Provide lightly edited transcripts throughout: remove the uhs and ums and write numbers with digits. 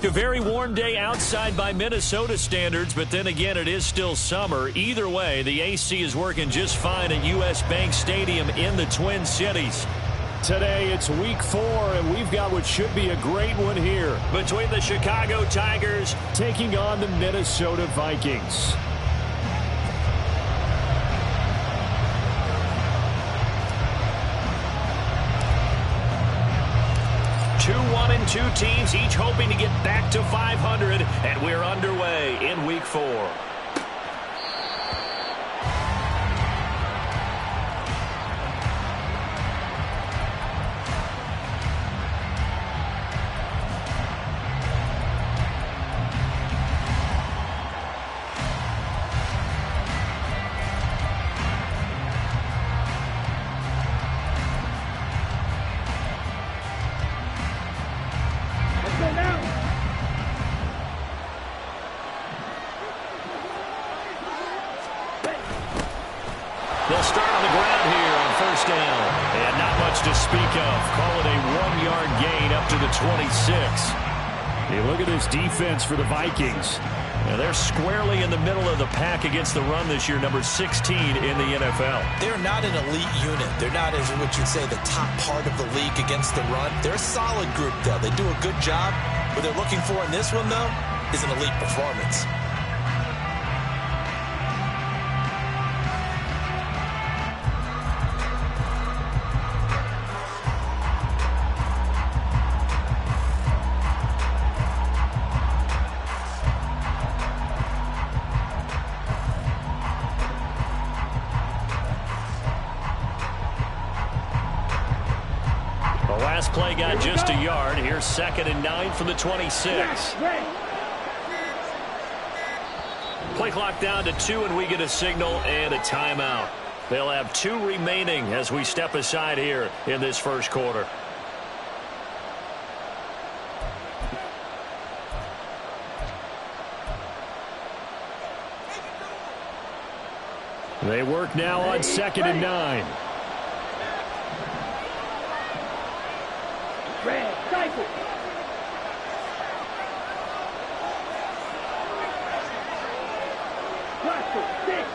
A very warm day outside by Minnesota standards, but then again, it is still summer. Either way, the AC is working just fine at U.S. Bank Stadium in the Twin Cities. Today, it's week 4, and we've got what should be a great one here. Between the Chicago Tigers taking on the Minnesota Vikings. 2-1-2 teams, each hoping to get back to 500, and we're underway in week 4. They'll start on the ground here on first down. And not much to speak of. Call it a 1-yard gain up to the 26. Hey, look at this defense for the Vikings. Now they're squarely in the middle of the pack against the run this year, number 16 in the NFL. They're not an elite unit. They're not, as what you'd say, the top part of the league against the run. They're a solid group, though. They do a good job. What they're looking for in this one, though, is an elite performance. Last play got just a yard. Here's 2nd and 9 from the 26. Play clock down to 2, and we get a signal and a timeout. They'll have 2 remaining as we step aside here in this first quarter. They work now on 2nd and 9. Red, cycle. Rifle, 6.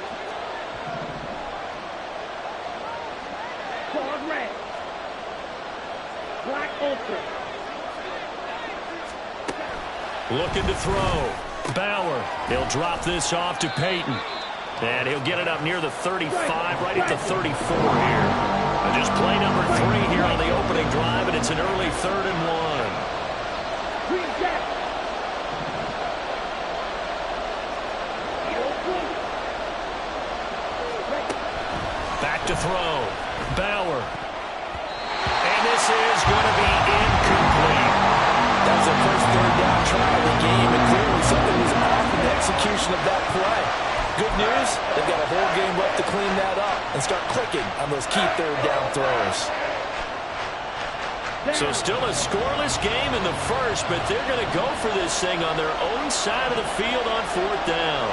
Claws red. Black ultra. Looking to throw. Bauer. He'll drop this off to Peyton. And he'll get it up near the 35, right at the 34 here. Just play number 3 here on the opening drive, and it's an early 3rd and 1. Back to throw. Bauer. And this is going to be incomplete. That was their first 3rd down try of the game, and clearly something was off in the execution of that play. Good news, they've got a whole game left to clean that up and start clicking on those key 3rd down throws. So still a scoreless game in the first, but they're going to go for this thing on their own side of the field on 4th down.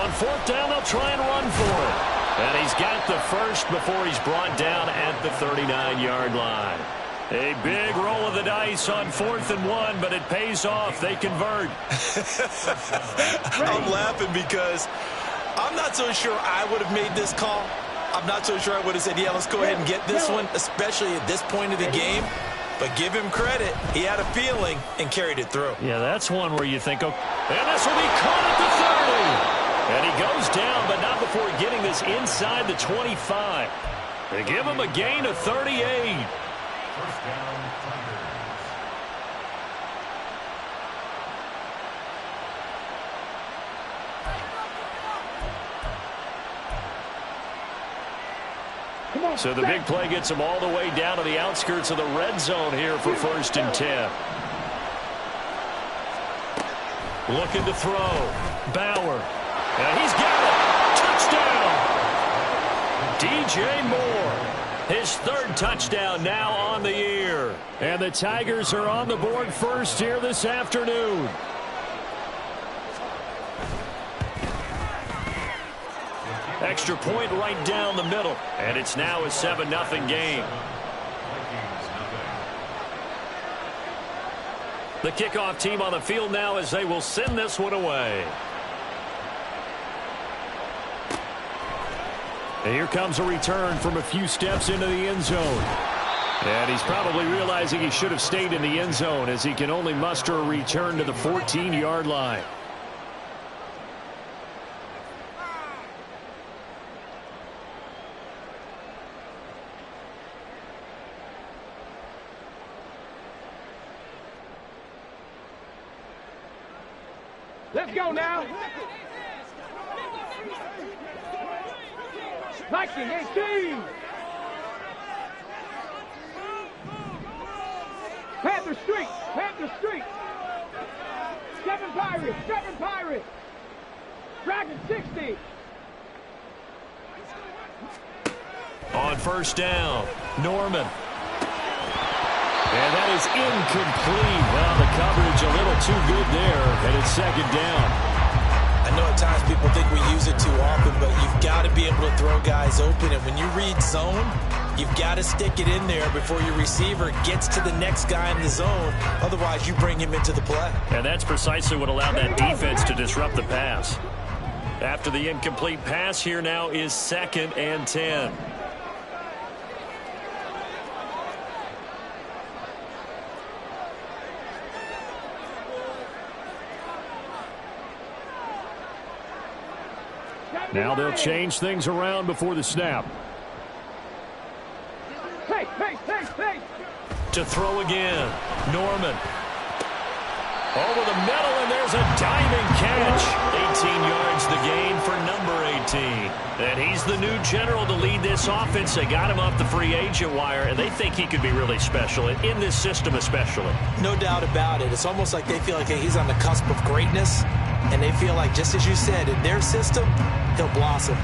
On 4th down, they'll try and run for it. And he's got the first before he's brought down at the 39-yard line. A big roll of the dice on 4th and 1, but it pays off. They convert. I'm laughing because I'm not so sure I would have made this call. I'm not so sure I would have said, yeah, let's go ahead and get this one, especially at this point of the game. But give him credit. He had a feeling and carried it through. Yeah, that's one where you think, oh, and this will be caught at the 30. And he goes down, but not before getting this inside the 25. They give him a gain of 38. First down, Tigers. So the big play gets him all the way down to the outskirts of the red zone here for 1st and 10. Looking to throw. Bauer. And he's got it. Touchdown. DJ Moore. His 3rd touchdown now on the year. And the Tigers are on the board first here this afternoon. Extra point right down the middle. And it's now a 7-0 game. The kickoff team on the field now as they will send this one away. And here comes a return from a few steps into the end zone. And he's probably realizing he should have stayed in the end zone as he can only muster a return to the 14-yard line. Let's go now. 19-18. Panther Street. Panther Street. 7 Pirates. 7 Pirates. Dragon 60. On first down, Norman. And that is incomplete. Well, the coverage a little too good there, and it's second down. I know at times people think we use it too often, but you've got to be able to throw guys open. And when you read zone, you've got to stick it in there before your receiver gets to the next guy in the zone. Otherwise, you bring him into the play. And that's precisely what allowed that defense to disrupt the pass. After the incomplete pass, here now is 2nd and 10. Now they'll change things around before the snap. Hey. To throw again, Norman. Over the middle, and there's a diving catch. 18 yards the gain for number 18. And he's the new general to lead this offense. They got him off the free agent wire, and they think he could be really special, in this system especially. No doubt about it. It's almost like they feel like he's on the cusp of greatness, and they feel like, just as you said, in their system, he'll blossom.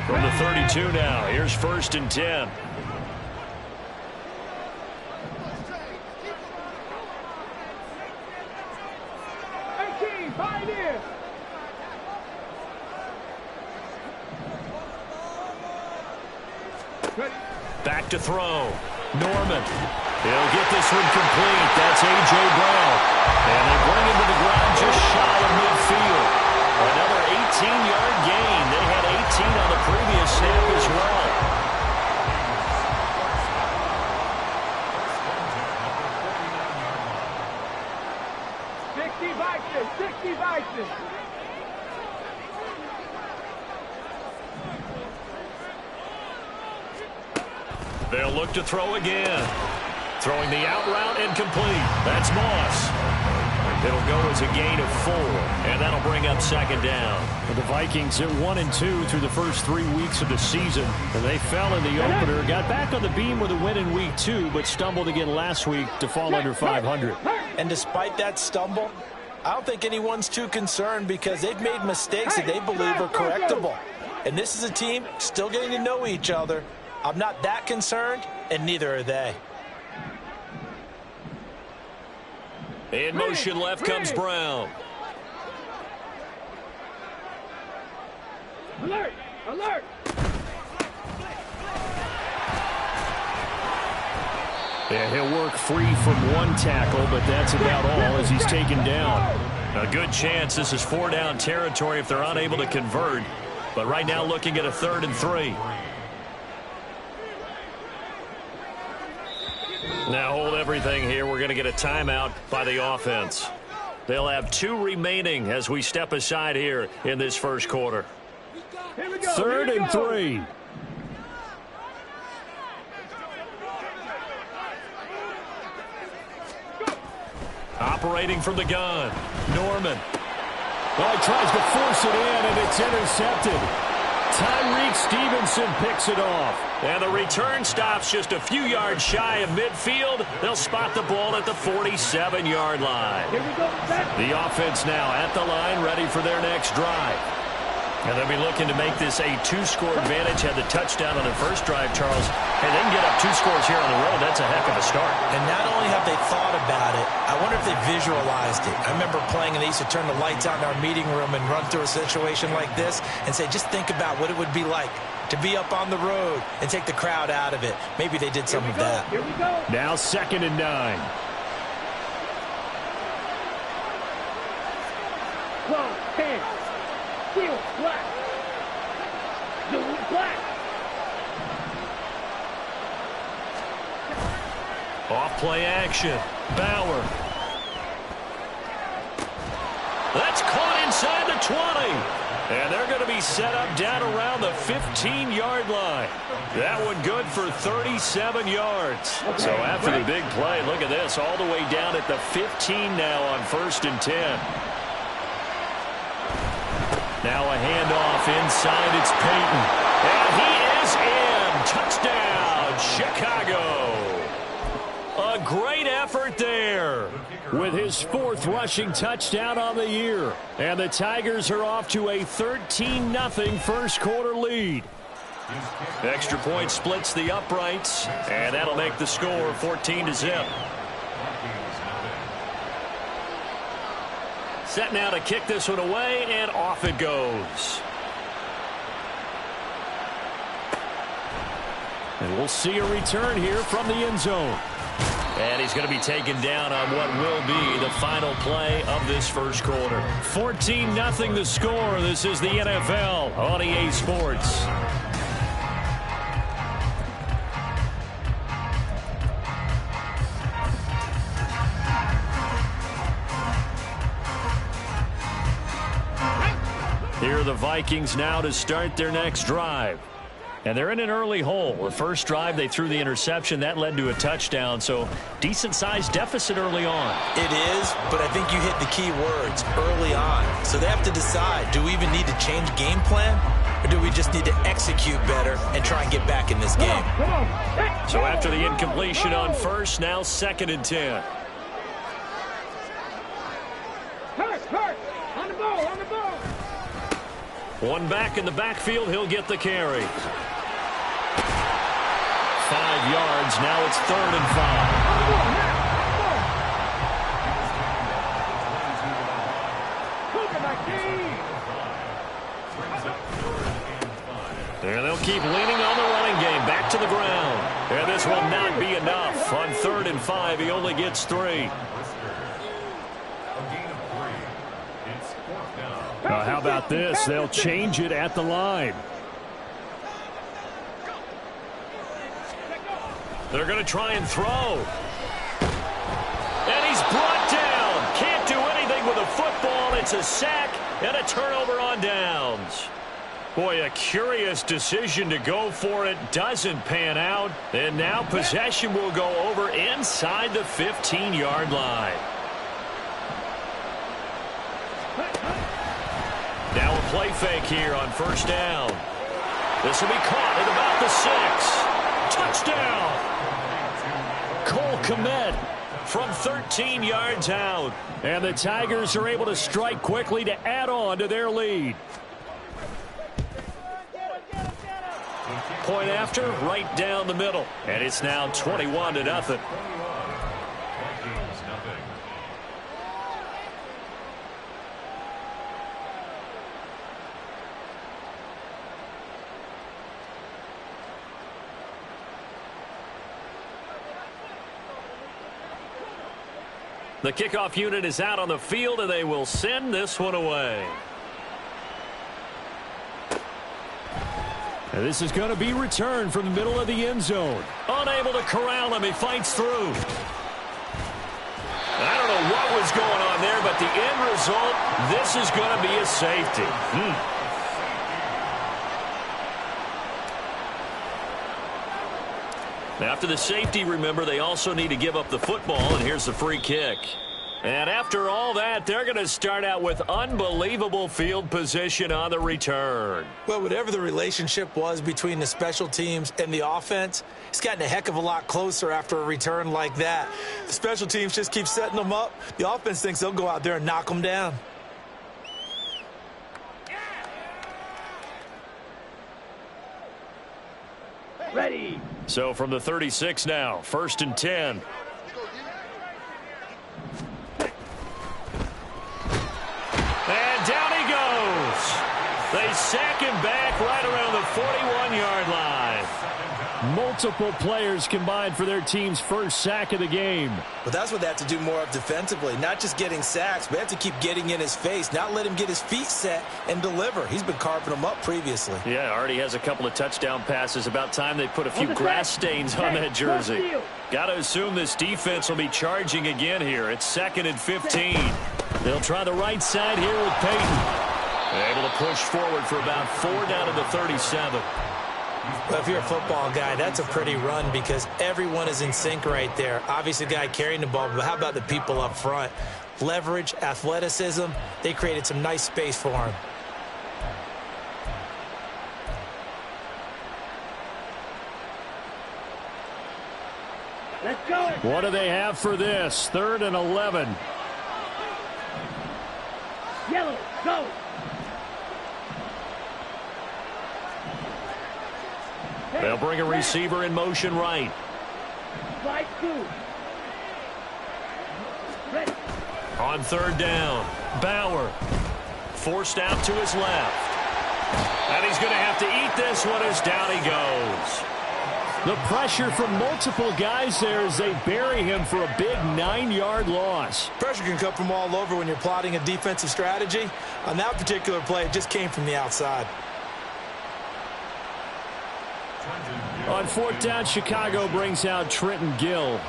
From the 32 now, here's 1st and 10. Back to throw. Norman. He'll get this one complete. That's A.J. Brown. And they bring him to the ground just shy of midfield. Another 18-yard gain. They had 18 on the previous snap as well. Sixty Vikings. They'll look to throw again. Throwing the out route incomplete. That's Moss. It'll go as a gain of 4, and that'll bring up 2nd down. The Vikings hit 1-2 through the first 3 weeks of the season, and they fell in the opener. Got back on the beam with a win in week 2, but stumbled again last week to fall under 500. And despite that stumble, I don't think anyone's too concerned because they've made mistakes that they believe are correctable. And this is a team still getting to know each other. I'm not that concerned, and neither are they. In motion left comes Brown. Alert! Alert! Yeah, he'll work free from one tackle, but that's about all as he's taken down. A good chance this is 4-down territory if they're unable to convert. But right now looking at a 3rd and 3. Now hold everything here. We're going to get a timeout by the offense. They'll have 2 remaining as we step aside here in this first quarter. 3rd and 3. Operating from the gun, Norman. Well, he tries to force it in, and it's intercepted. Tyreek Stevenson picks it off. And the return stops just a few yards shy of midfield. They'll spot the ball at the 47-yard line. Here we go. The offense now at the line, ready for their next drive. And they'll be looking to make this a 2-score advantage. Had the touchdown on their first drive, Charles. And they can get up 2 scores here on the road. That's a heck of a start. And not only have they thought about it. I wonder if they visualized it. I remember playing and they used to turn the lights out in our meeting room and run through a situation like this and say, just think about what it would be like to be up on the road and take the crowd out of it. Maybe they did some of that. Here we go. Now 2nd and 9. 12, 10. Steel, black. Zulu, black. Off play action. Bauer. That's caught inside the 20. And they're going to be set up down around the 15-yard line. That one good for 37 yards. So after the big play, look at this, all the way down at the 15 now on 1st and 10. Now a handoff inside. It's Payton. And he is in. Touchdown, Chicago. A great effort there. With his 4th rushing touchdown on the year. And the Tigers are off to a 13-0 first quarter lead. Extra point splits the uprights. And that'll make the score 14-0. Set now to kick this one away, and off it goes. And we'll see a return here from the end zone. And he's going to be taken down on what will be the final play of this first quarter. 14-0 the score. This is the NFL on EA Sports. Here are the Vikings now to start their next drive. And they're in an early hole. The first drive, they threw the interception. That led to a touchdown. So decent-sized deficit early on. It is, but I think you hit the key words, early on. So they have to decide, do we even need to change game plan? Or do we just need to execute better and try and get back in this game? So after the incompletion on first, now 2nd and 10. Hurt. On the ball, on the ball. One back in the backfield, he'll get the carry. 5 yards, now it's 3rd and 5. And they'll keep leaning on the running game. Back to the ground. And this will not be enough. On 3rd and 5, he only gets 3. How about this? They'll change it at the line. They're going to try and throw. And he's brought down. Can't do anything with a football. It's a sack and a turnover on downs. Boy, a curious decision to go for it. Doesn't pan out. And now possession will go over inside the 15-yard line. Now a play fake here on 1st down. This will be caught at about the 6. Touchdown! Cole Kmet from 13 yards out. And the Tigers are able to strike quickly to add on to their lead. Point after, right down the middle. And it's now 21-0. The kickoff unit is out on the field, and they will send this one away. And this is going to be returned from the middle of the end zone. Unable to corral him. He fights through. I don't know what was going on there, but the end result, this is going to be a safety. After the safety, remember, they also need to give up the football, and here's the free kick. And after all that, they're going to start out with unbelievable field position on the return. Well, whatever the relationship was between the special teams and the offense, it's gotten a heck of a lot closer after a return like that. The special teams just keep setting them up. The offense thinks they'll go out there and knock them down. Ready. So from the 36 now, 1st and 10. Multiple players combined for their team's first sack of the game. But that's what they have to do more of defensively. Not just getting sacks, but they have to keep getting in his face, not let him get his feet set and deliver. He's been carving them up previously. Yeah, already has a couple of touchdown passes. About time they put a few grass stains on that jersey. Got to assume this defense will be charging again here. It's 2nd and 15. They'll try the right side here with Peyton. Able to push forward for about 4 down to the 37. Well, if you're a football guy, that's a pretty run because everyone is in sync right there. Obviously, the guy carrying the ball, but how about the people up front? Leverage, athleticism, they created some nice space for him. Let's go. What do they have for this? 3rd and 11. Yellow, go. They'll bring a receiver in motion right. Slide 2. Ready. On 3rd down, Bauer forced out to his left. And he's going to have to eat this one as down he goes. The pressure from multiple guys there as they bury him for a big 9-yard loss. Pressure can come from all over when you're plotting a defensive strategy. On that particular play, it just came from the outside. On 4th down, Chicago brings out Trenton Gill.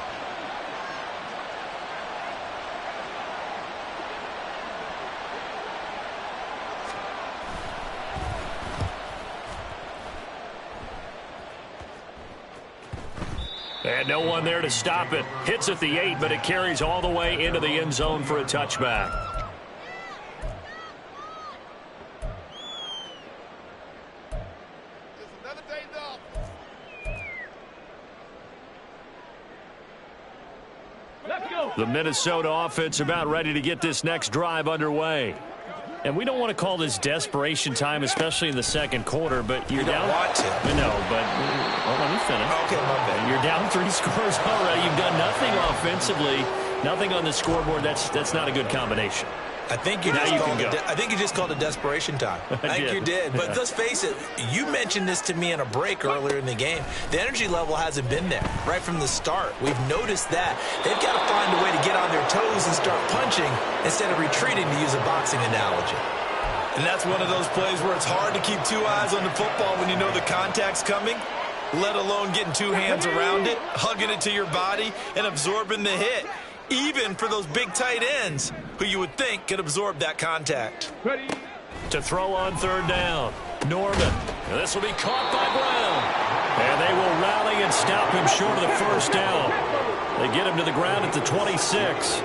And no one there to stop it. Hits at the 8, but it carries all the way into the end zone for a touchback. The Minnesota offense about ready to get this next drive underway. And we don't want to call this desperation time, especially in the 2nd quarter, but you're down. Want to. No, but let me finish. Okay, my bad. You're down 3 scores already. You've done nothing offensively, nothing on the scoreboard. That's not a good combination. I think you just called it desperation time. I think you did. But let's face it, you mentioned this to me in a break earlier in the game. The energy level hasn't been there right from the start. We've noticed that. They've got to find a way to get on their toes and start punching instead of retreating, to use a boxing analogy. And that's one of those plays where it's hard to keep 2 eyes on the football when you know the contact's coming, let alone getting 2 hands around it, hugging it to your body, and absorbing the hit. Even for those big tight ends who you would think could absorb that contact. Ready. To throw on 3rd down, Norman. And this will be caught by Brown. And they will rally and stop him short of the 1st down. They get him to the ground at the 26.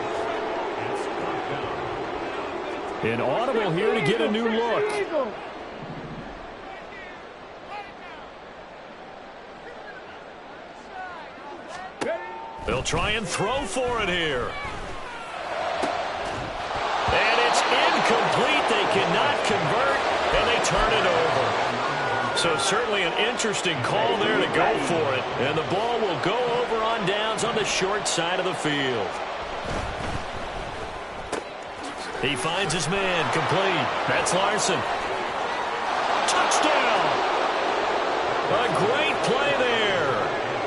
Inaudible here to get a new look. They'll try and throw for it here. And it's incomplete. They cannot convert, and they turn it over. So certainly an interesting call there to go for it. And the ball will go over on downs on the short side of the field. He finds his man, complete. That's Larson. Touchdown! A great play there.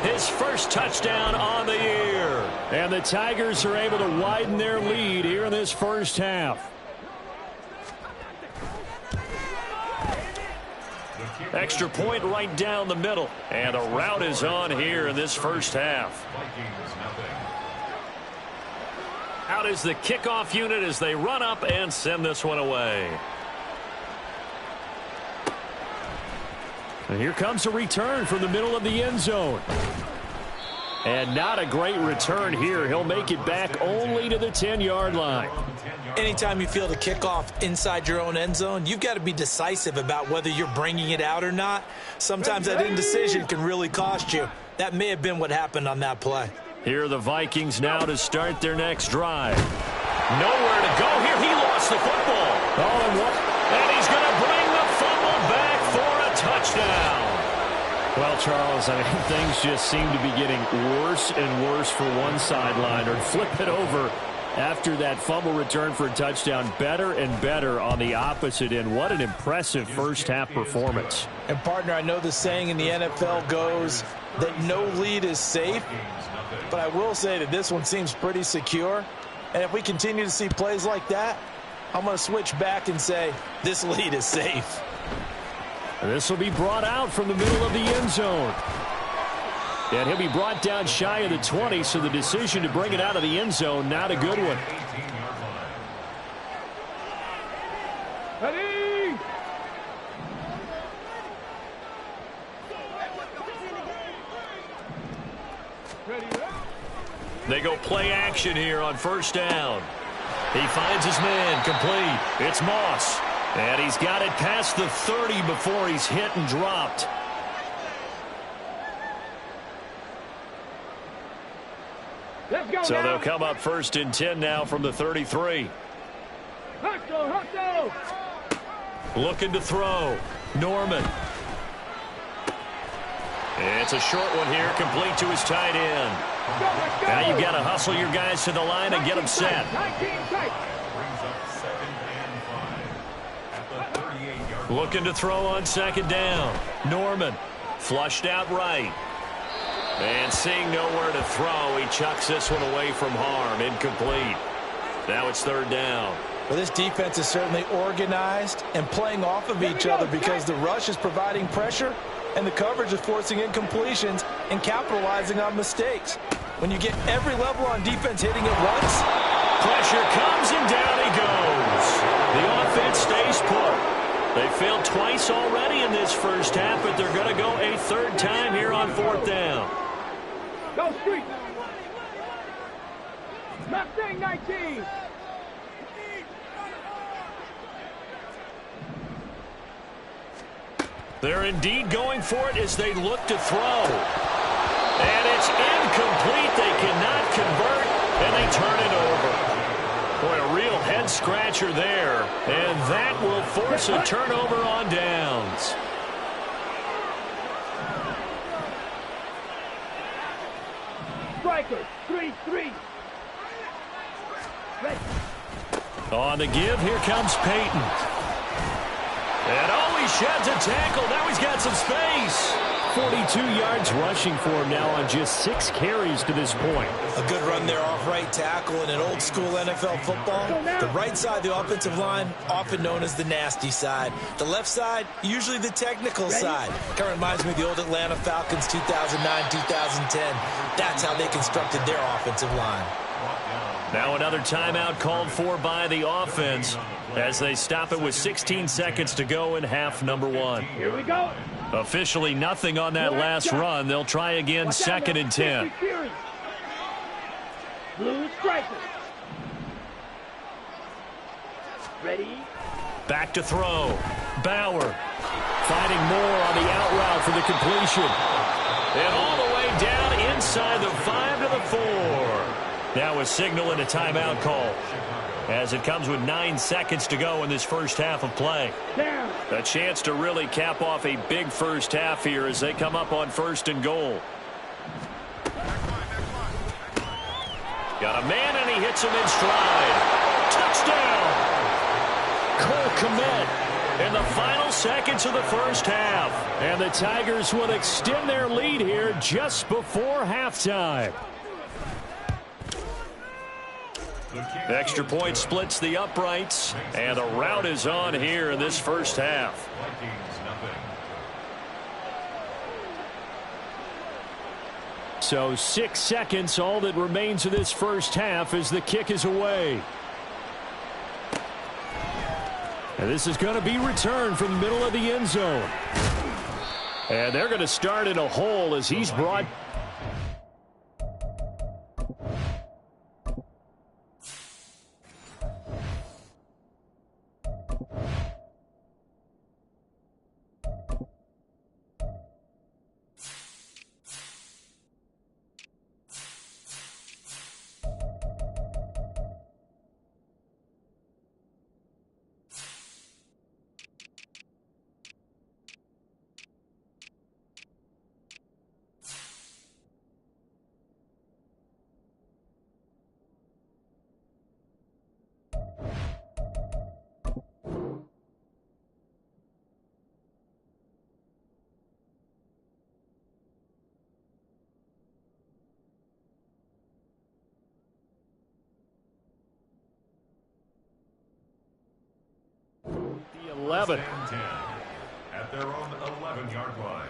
His first touchdown on the year. And the Tigers are able to widen their lead here in this 1st half. Extra point right down the middle. And a route is on here in this 1st half. Out is the kickoff unit as they run up and send this one away. And here comes a return from the middle of the end zone. And not a great return here. He'll make it back only to the 10-yard line. Anytime you feel the kickoff inside your own end zone, you've got to be decisive about whether you're bringing it out or not. Sometimes that indecision can really cost you. That may have been what happened on that play. Here are the Vikings now to start their next drive. Nowhere to go here. He lost the football. And he's going to bring the fumble back for a touchdown. Well, Charles, I mean, things just seem to be getting worse and worse for one sideline. Or flip it over after that fumble return for a touchdown. Better and better on the opposite end. What an impressive first-half performance. And, partner, I know the saying in the NFL goes that no lead is safe, but I will say that this one seems pretty secure. And if we continue to see plays like that, I'm going to switch back and say this lead is safe. This will be brought out from the middle of the end zone. And he'll be brought down shy of the 20, so the decision to bring it out of the end zone, not a good one. Ready? They go play action here on first down. He finds his man, complete. It's Moss. And he's got it past the 30 before he's hit and dropped. Let's go So now. they'll come up 1st and 10 now from the 33. Hustle. Looking to throw. Norman. It's a short one here, complete to his tight end. Let's go. Now you've got to hustle your guys to the line and get them set. 19 tight. Looking to throw on 2nd down. Norman. Flushed out right. And seeing nowhere to throw, he chucks this one away from harm. Incomplete. Now it's 3rd down. Well, this defense is certainly organized and playing off of each other because the rush is providing pressure and the coverage is forcing incompletions and capitalizing on mistakes. When you get every level on defense hitting at once, Pressure comes and down he goes. The offense stays put. They failed twice already in this first half, but they're going to go a 3rd time here on 4th down. Go street. Mustang 19. They're indeed going for it as they look to throw. And it's incomplete. They cannot convert, and they turn it over. Boy, a real head-scratcher there. And that will force a turnover on downs. Striker. 3-3. On the give, here comes Peyton. And he sheds a tackle. Now he's got some space. 42 yards rushing for him now on just 6 carries to this point. a good run there off right tackle in an old school NFL football. The right side of the offensive line, often known as the nasty side. The left side, usually the technical side. Kind of reminds me of the old Atlanta Falcons 2009, 2010. That's how they constructed their offensive line. Now another timeout called for by the offense as they stop it with 16 seconds to go in half number one. Here we go. Officially nothing on that last run. They'll try again, second and 10. Blue striker. Ready? Back to throw. Bauer finding more on the out route for the completion. And all the way down inside the 5 to the 4. Now a signal and a timeout call as it comes with 9 seconds to go in this first half of play. Down. A chance to really cap off a big first half here as they come up on 1st and goal. Got a man, and he hits him in stride. Touchdown! Cole Kmet in the final seconds of the first half. And the Tigers will extend their lead here just before halftime. The extra point splits the uprights, and the rout is on here in this first half. So 6 seconds, all that remains of this first half as the kick is away. And this is going to be returned from the middle of the end zone. And they're going to start in a hole as he's brought... 7. At their own 11-yard line.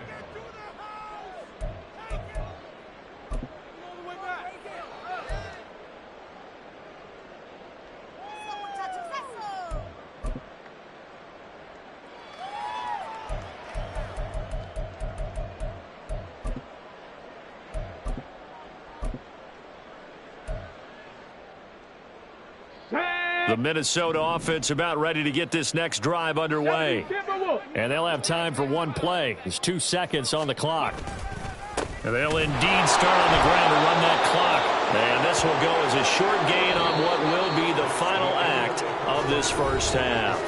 The Minnesota offense about ready to get this next drive underway. And they'll have time for one play. There's 2 seconds on the clock. And they'll indeed start on the ground to run that clock. And this will go as a short gain on what will be the final act of this first half.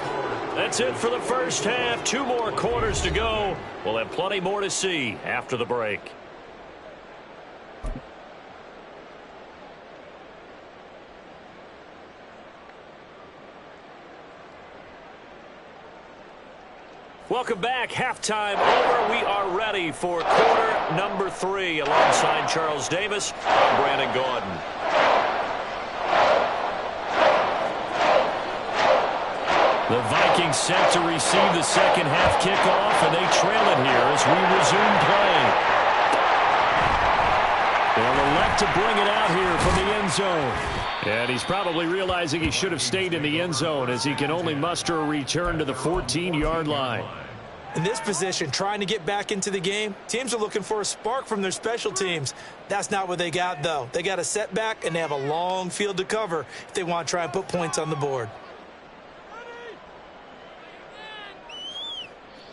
That's it for the first half. 2 more quarters to go. We'll have plenty more to see after the break. Welcome back. Halftime over. We are ready for quarter number 3. Alongside Charles Davis, I'm Brandon Gordon. The Vikings set to receive the second half kickoff, and they trail it here as we resume play. They'll elect to bring it out here from the end zone. And he's probably realizing he should have stayed in the end zone as he can only muster a return to the 14-yard line. In this position, trying to get back into the game, teams are looking for a spark from their special teams. That's not what they got, though. They got a setback, and they have a long field to cover if they want to try and put points on the board.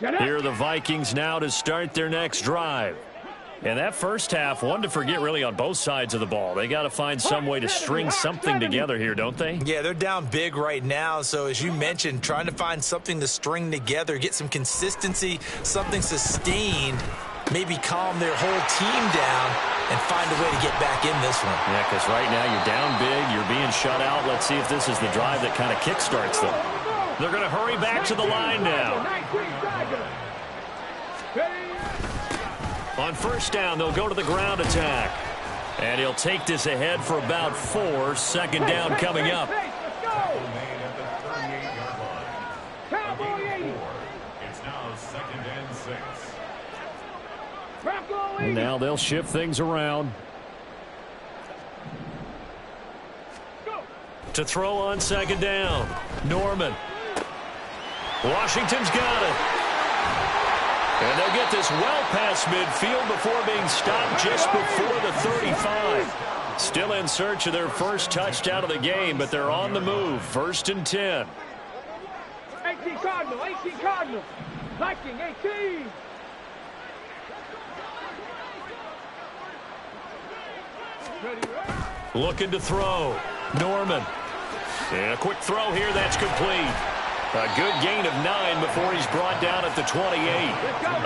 Here are the Vikings now to start their next drive. And that first half, one to forget really on both sides of the ball. They got to find some way to string something together here, don't they? Yeah, they're down big right now. So as you mentioned, trying to find something to string together, get some consistency, something sustained, maybe calm their whole team down and find a way to get back in this one. Yeah, because right now you're down big, you're being shut out. Let's see if this is the drive that kind of kickstarts them. They're going to hurry back to the line now. On first down, they'll go to the ground attack. And he'll take this ahead for about 4. Second down coming up. It's now 2nd and 6. Now they'll shift things around. To throw on second down. Norman. Washington's got it. And they'll get this well past midfield before being stopped just before the 35. Still in search of their first touchdown of the game, but they're on the move. 1st and 10. 18 Cardinal, 18 Cardinal. Viking, 18. Looking to throw. Norman. And a quick throw here, that's complete. A good gain of 9 before he's brought down at the 28.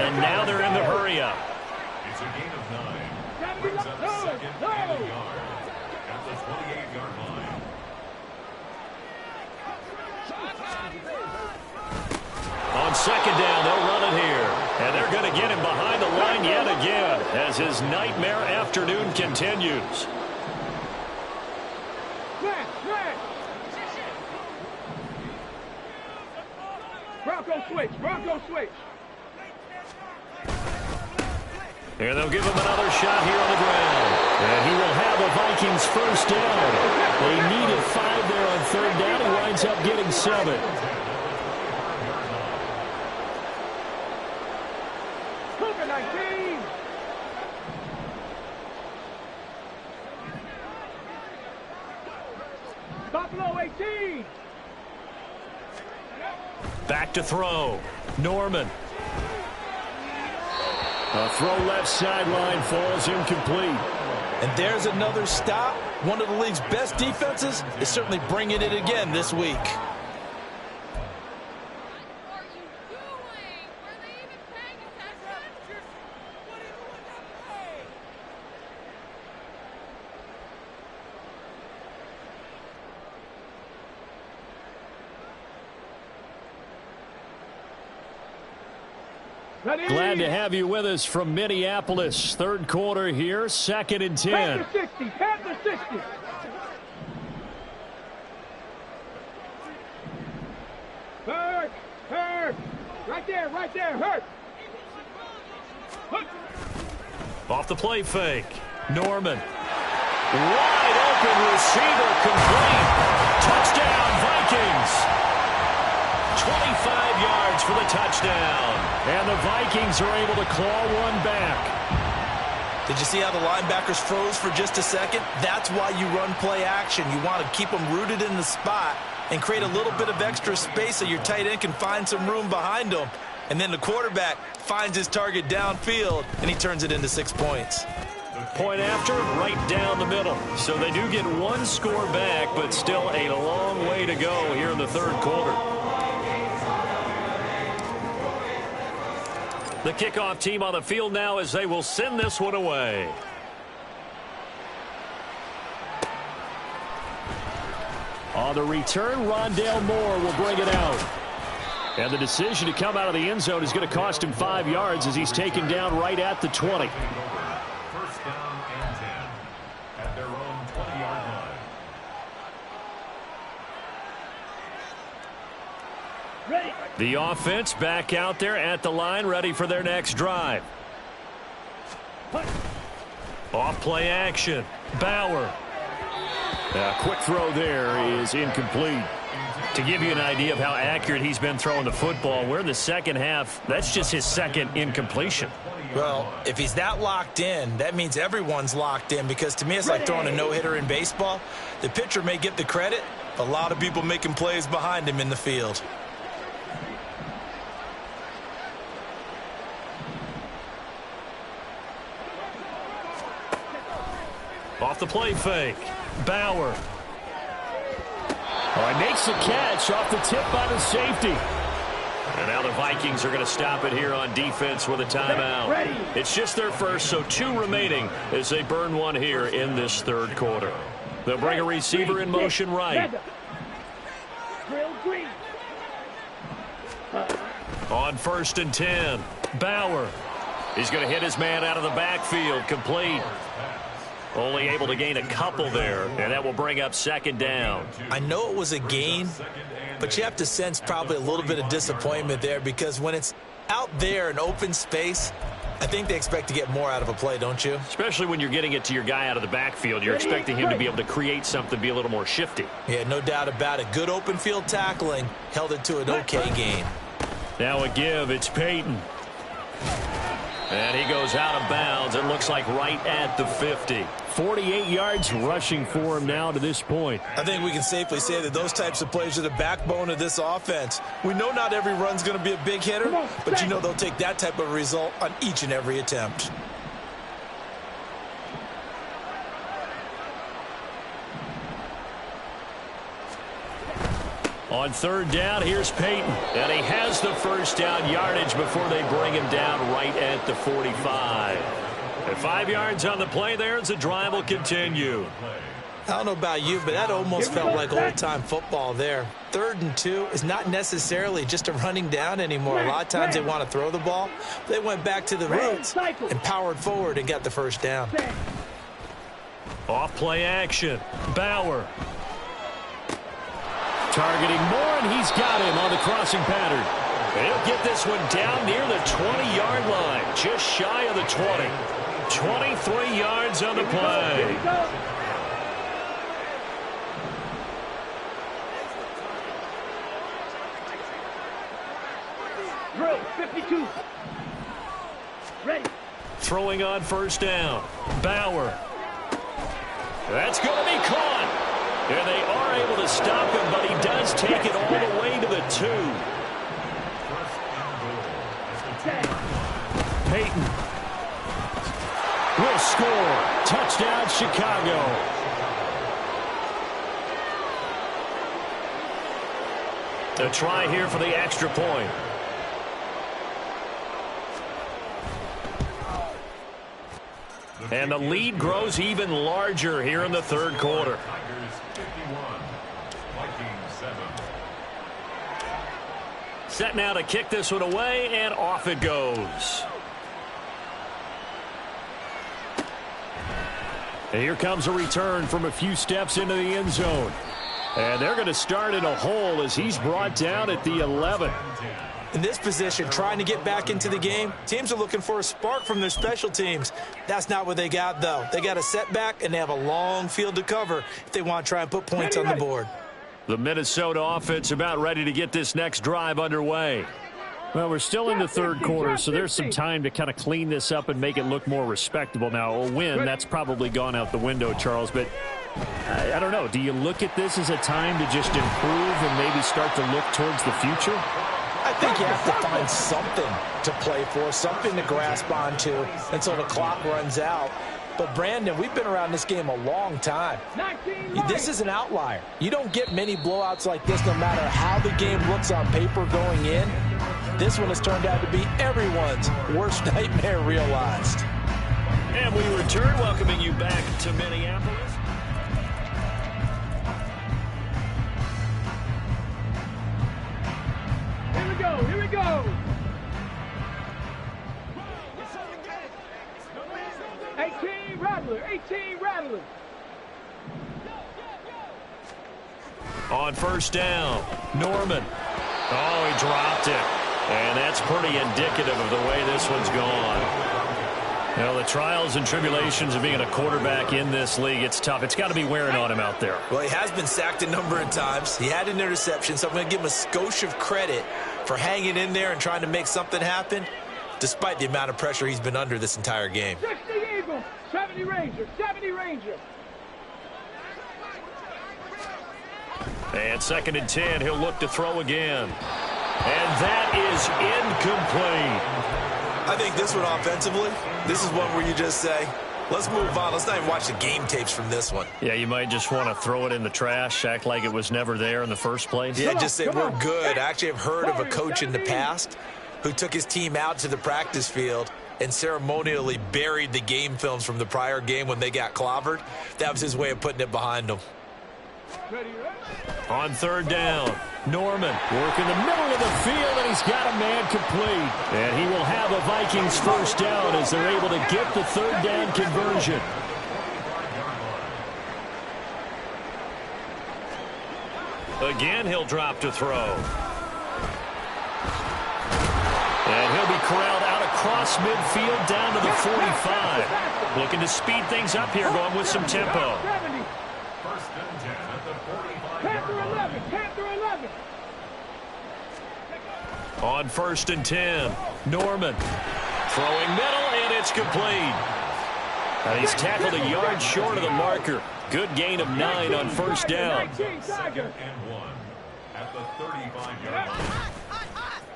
And now they're in the hurry-up. It's a gain of 9. Brings up 2nd and a yard at the 28-yard line. On second down, they'll run it here. And they're going to get him behind the line yet again as his nightmare afternoon continues. Bronco switch. And they'll give him another shot here on the ground. And he will have the Vikings first down. They needed 5 there on third down. He winds up getting 7. Cougar 19. Buffalo 18. Back to throw. Norman. A throw left sideline falls incomplete. And there's another stop. One of the league's best defenses is certainly bringing it again this week. Glad to have you with us from Minneapolis. Third quarter here, 2nd and 10. Panther 60, Panther 60. Hurt. right there, hurt. Off the play fake. Norman. Wide open receiver complete. Touchdown, Vikings. 25 yards for the touchdown. And the Vikings are able to claw one back. Did you see how the linebackers froze for just a second? That's why you run play action. You want to keep them rooted in the spot and create a little bit of extra space so your tight end can find some room behind them. And then the quarterback finds his target downfield, and he turns it into 6 points. Point after, right down the middle. So they do get one score back, but still a long way to go here in the third quarter. The kickoff team on the field now as they will send this one away. On the return, Rondale Moore will bring it out. And the decision to come out of the end zone is going to cost him 5 yards as he's taken down right at the 20. First down and 10 at their own 20-yard line. Ready. The offense back out there at the line, ready for their next drive. Off play action. Bauer. A quick throw there is incomplete. To give you an idea of how accurate he's been throwing the football, we're in the second half. That's just his second incompletion. Well, if he's that locked in, that means everyone's locked in, because to me it's like throwing a no-hitter in baseball. The pitcher may get the credit, but a lot of people making plays behind him in the field. Off the play fake. Bauer. Oh, he makes the catch off the tip by the safety. And now the Vikings are going to stop it here on defense with a timeout. It's just their first, so 2 remaining as they burn one here in this third quarter. They'll bring a receiver in motion right. On 1st and 10, Bauer. He's going to hit his man out of the backfield, complete. Only able to gain a couple there, and that will bring up 2nd down. I know it was a gain, but you have to sense probably a little bit of disappointment there, because when it's out there in open space, I think they expect to get more out of a play, don't you? Especially when you're getting it to your guy out of the backfield. You're expecting him to be able to create something, be a little more shifty. Yeah, no doubt about it. Good open field tackling, held it to an okay gain. Now a give, it's Peyton. And he goes out of bounds. It looks like right at the 50. 48 yards rushing for him now to this point. I think we can safely say that those types of plays are the backbone of this offense. We know not every run's going to be a big hitter, but you know they'll take that type of result on each and every attempt. On 3rd down, here's Peyton. And he has the first down yardage before they bring him down right at the 45. And 5 yards on the play there as the drive will continue. I don't know about you, but that almost felt like old-time football there. 3rd and 2 is not necessarily just a running down anymore. A lot of times they want to throw the ball. They went back to the roots and powered forward and got the first down. Off play action. Bauer. Targeting Moore, and he's got him on the crossing pattern. And he'll get this one down near the 20-yard line, just shy of the 20. 23 yards on the play. Drill, 52. Ready. Throwing on 1st down. Bauer. That's going to be caught. And they are able to stop him, but he does take it all the way to the 2. Peyton will score. Touchdown, Chicago. A try here for the extra point. And the lead grows even larger here in the third quarter. Set now to kick this one away, and off it goes. And here comes a return from a few steps into the end zone. And they're going to start in a hole as he's brought down at the 11. In this position, trying to get back into the game, teams are looking for a spark from their special teams. That's not what they got, though. They got a setback, and they have a long field to cover if they want to try and put points on the board. The Minnesota offense about ready to get this next drive underway. Well, we're still in the third quarter, so there's some time to kind of clean this up and make it look more respectable. Now, a win, that's probably gone out the window, Charles, but I don't know. Do you look at this as a time to just improve and maybe start to look towards the future? I think you have to find something to play for, something to grasp onto until the clock runs out. But, Brandon, we've been around this game a long time. This is an outlier. You don't get many blowouts like this no matter how the game looks on paper going in. This one has turned out to be everyone's worst nightmare realized. And we return, welcoming you back to Minneapolis. Here we go, here we go. 18 Rattler, 18 Rattler. On first down, Norman. Oh, he dropped it. And that's pretty indicative of the way this one's gone. Well, the trials and tribulations of being a quarterback in this league, it's tough. It's got to be wearing on him out there. Well, he has been sacked a number of times. He had an interception, so I'm going to give him a skosh of credit for hanging in there and trying to make something happen, despite the amount of pressure he's been under this entire game. 60 Eagle, 70 Ranger, 70 Ranger. And 2nd and 10, he'll look to throw again. And that is incomplete. I think this one offensively, this is one where you just say, let's move on. Let's not even watch the game tapes from this one. Yeah, you might just want to throw it in the trash, act like it was never there in the first place. Yeah, just say we're good. I actually have heard of a coach in the past who took his team out to the practice field and ceremonially buried the game films from the prior game when they got clobbered. That was his way of putting it behind them. On 3rd down, Norman working the middle of the field, and he's got a man complete. And he will have a Vikings first down as they're able to get the 3rd down conversion. Again, he'll drop to throw. And he'll be corralled out across midfield down to the 45. Looking to speed things up here, going with some tempo. First and 10 at the 45. Panther 11, Panther 11. On 1st and 10, Norman throwing middle, and it's complete. And he's tackled a yard short of the marker. Good gain of 9 on first down. 2nd and 1 at the 35-yard line.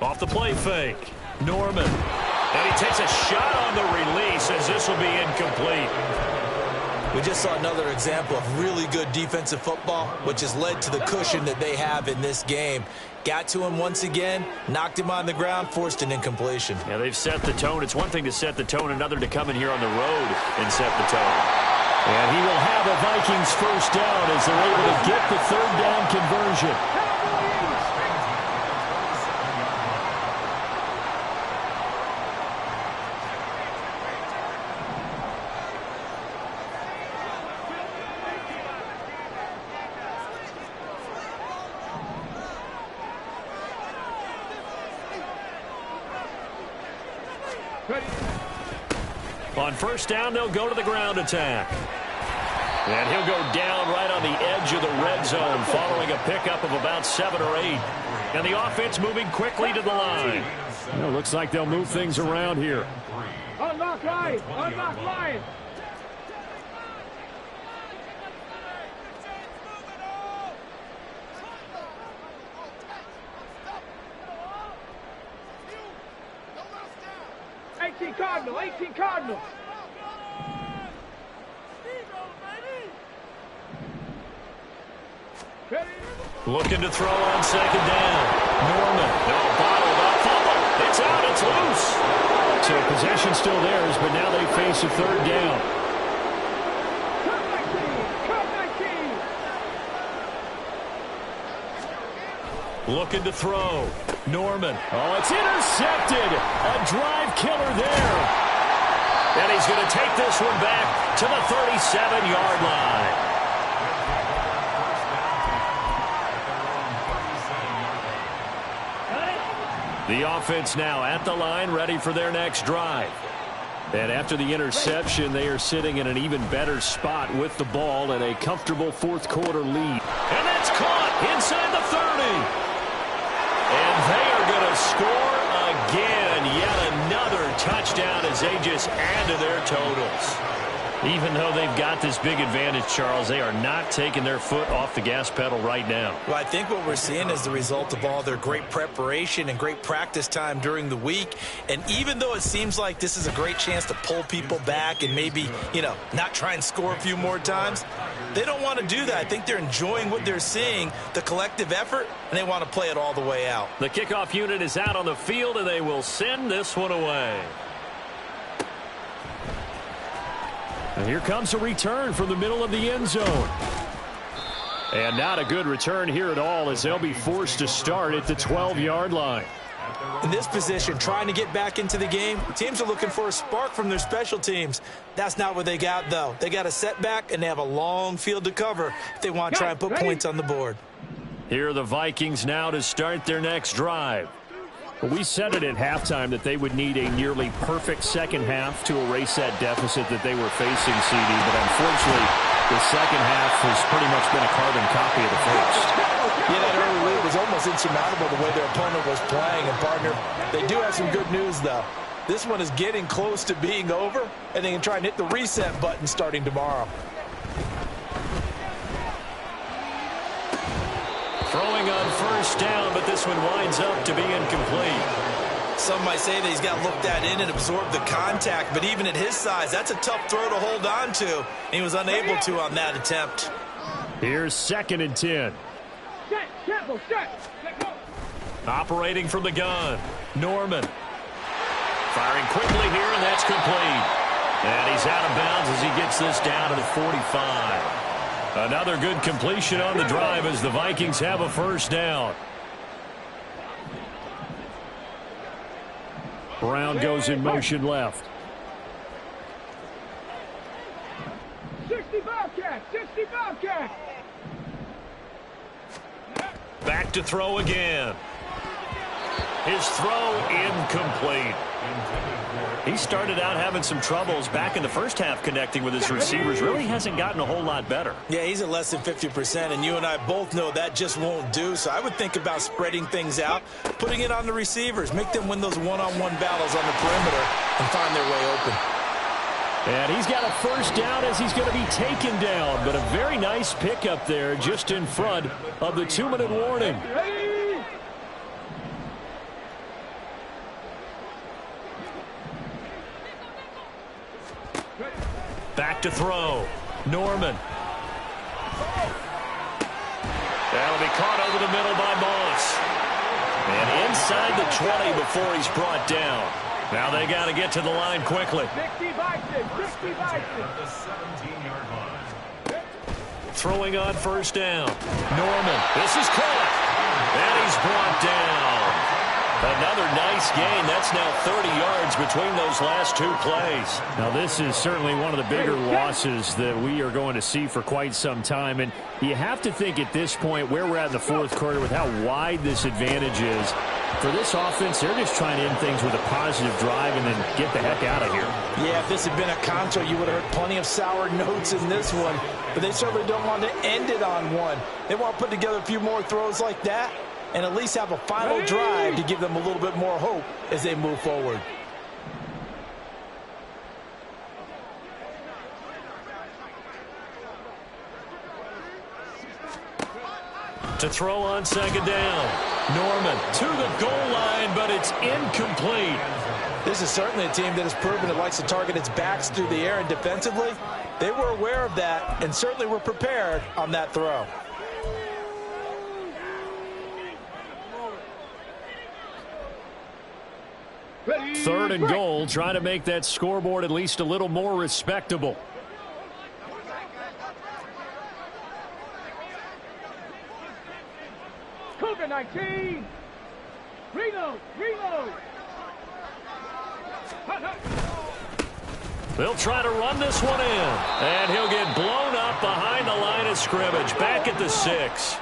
Off the play fake, Norman. And he takes a shot on the release as this will be incomplete. We just saw another example of really good defensive football, which has led to the cushion that they have in this game. Got to him once again, knocked him on the ground, forced an incompletion. Yeah, they've set the tone. It's one thing to set the tone, another to come in here on the road and set the tone. And he will have a Vikings first down as they're able to get the 3rd down conversion. On first down, they'll go to the ground attack. And he'll go down right on the edge of the red zone following a pickup of about 7 or 8. And the offense moving quickly to the line. Well, looks like they'll move things around here. Unlock Lions, unlock Lions. Cardinal, 18 Cardinal. Looking to throw on 2nd down. Norman, no, bottled up, fumble. It's out, it's loose. So possession still theirs, but now they face a 3rd down. Looking to throw. Norman. Oh, it's intercepted. A drive killer there. And he's going to take this one back to the 37-yard line. The offense now at the line, ready for their next drive. And after the interception, they are sitting in an even better spot with the ball and a comfortable fourth-quarter lead. And that's caught inside the 30. And they are going to score again. Yet another touchdown as they just add to their totals. Even though they've got this big advantage, Charles, they are not taking their foot off the gas pedal right now. Well, I think what we're seeing is the result of all their great preparation and great practice time during the week. And even though it seems like this is a great chance to pull people back and maybe, not try and score a few more times, they don't want to do that. I think they're enjoying what they're seeing, the collective effort, and they want to play it all the way out. The kickoff unit is out on the field, and they will send this one away. And here comes a return from the middle of the end zone. And not a good return here at all as they'll be forced to start at the 12-yard line. In this position, trying to get back into the game, teams are looking for a spark from their special teams. That's not what they got, though. They got a setback, and they have a long field to cover if they want to try and put points on the board. Here are the Vikings now to start their next drive. We said it at halftime that they would need a nearly perfect second half to erase that deficit that they were facing, CD, but unfortunately, the second half has pretty much been a carbon copy of the first. Yeah, that early lead was almost insurmountable the way their opponent was playing. And, partner, they do have some good news, though. This one is getting close to being over, and they can try and hit the reset button starting tomorrow. Throwing on first down, but this one winds up to be incomplete. Some might say that he's got to look that in and absorb the contact, but even at his size, that's a tough throw to hold on to. And he was unable to on that attempt. Here's 2nd and 10. Operating from the gun, Norman. Firing quickly here, and that's complete. And he's out of bounds as he gets this down to the 45. Another good completion on the drive as the Vikings have a first down. Brown goes in motion left. 65 catch. Back to throw again. His throw incomplete. He started out having some troubles back in the first half connecting with his receivers. Really hasn't gotten a whole lot better. Yeah, he's at less than 50%, and you and I both know that just won't do. So I would think about spreading things out, putting it on the receivers, make them win those one-on-one battles on the perimeter and find their way open. And he's got a first down as he's going to be taken down. But a very nice pickup there just in front of the 2-minute warning. Back to throw. Norman. That'll be caught over the middle by Moss. And inside the 20 before he's brought down. Now they got to get to the line quickly. 60 by 6. Throwing on first down. Norman. This is caught. And he's brought down. Another nice gain. That's now 30 yards between those last two plays. Now, this is certainly one of the bigger losses that we are going to see for quite some time. And you have to think at this point where we're at in the fourth quarter with how wide this advantage is. For this offense, they're just trying to end things with a positive drive and then get the heck out of here. Yeah, if this had been a contra, you would have heard plenty of sour notes in this one. But they certainly don't want to end it on one. They want to put together a few more throws like that and at least have a final drive to give them a little bit more hope as they move forward. To throw on second down. Norman to the goal line, but it's incomplete. This is certainly a team that has proven it likes to target its backs through the air, and defensively, they were aware of that and certainly were prepared on that throw. Third and goal, trying to make that scoreboard at least a little more respectable. Cougar 19. Reload. They'll try to run this one in. And he'll get blown up behind the line of scrimmage. Back at the 6.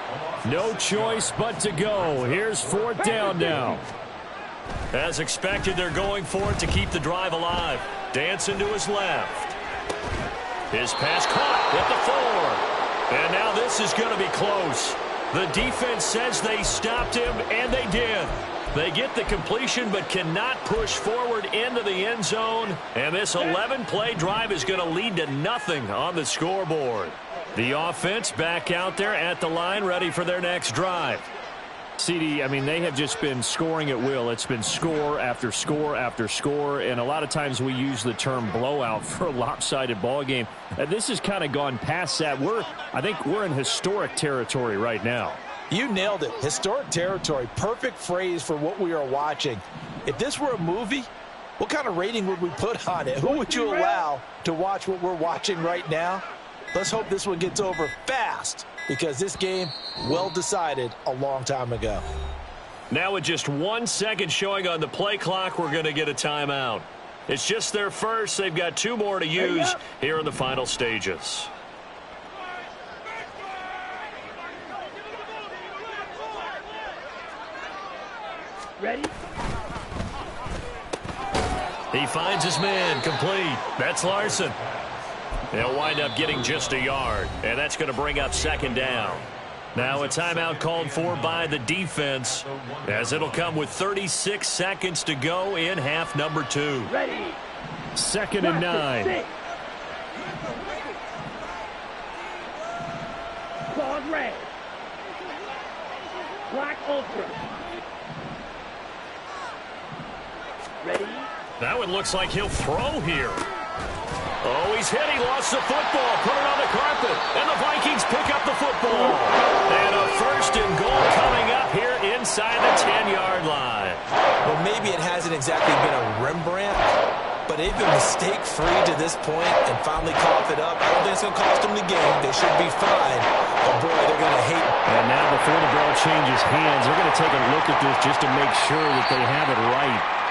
No choice but to go. Here's fourth down now. As expected, they're going for it to keep the drive alive. Dancing to his left. His pass caught at the 4. And now this is going to be close. The defense says they stopped him, and they did. They get the completion but cannot push forward into the end zone. And this 11-play drive is going to lead to nothing on the scoreboard. The offense back out there at the line, ready for their next drive. CD, I mean, they have just been scoring at will. It's been score after score after score, and a lot of times we use the term blowout for a lopsided ball game. This has kind of gone past that. I think we're in historic territory right now. You nailed it. Historic territory. Perfect phrase for what we are watching. If this were a movie, what kind of rating would we put on it? Who would you allow to watch what we're watching right now? Let's hope this one gets over fast, because this game, well decided a long time ago. Now with just 1 second showing on the play clock, we're going to get a timeout. It's just their first. They've got 2 more to use here in the final stages. Ready? He finds his man, complete. That's Larson. They'll wind up getting just a yard, and that's going to bring up second down. Now a timeout called for by the defense, as it'll come with 36 seconds to go in half number 2. Ready? 2nd and 9. Claws red. Black ultra. Ready? That one looks like he'll throw here. Oh, he's hit. He lost the football. Put it on the carpet. And the Vikings pick up the football. And a 1st and goal coming up here inside the 10-yard line. Well, maybe it hasn't exactly been a Rembrandt, but they've been mistake-free to this point and finally cough it up. I don't think it's going to cost them the game. They should be fine. But, boy, they're going to hate it. And now before the ball changes hands, they're going to take a look at this just to make sure that they have it right.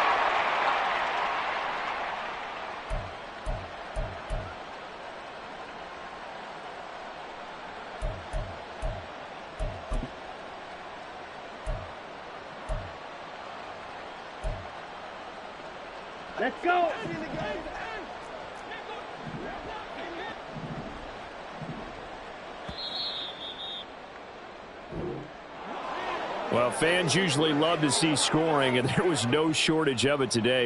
Let's go. Well, fans usually love to see scoring, and there was no shortage of it today.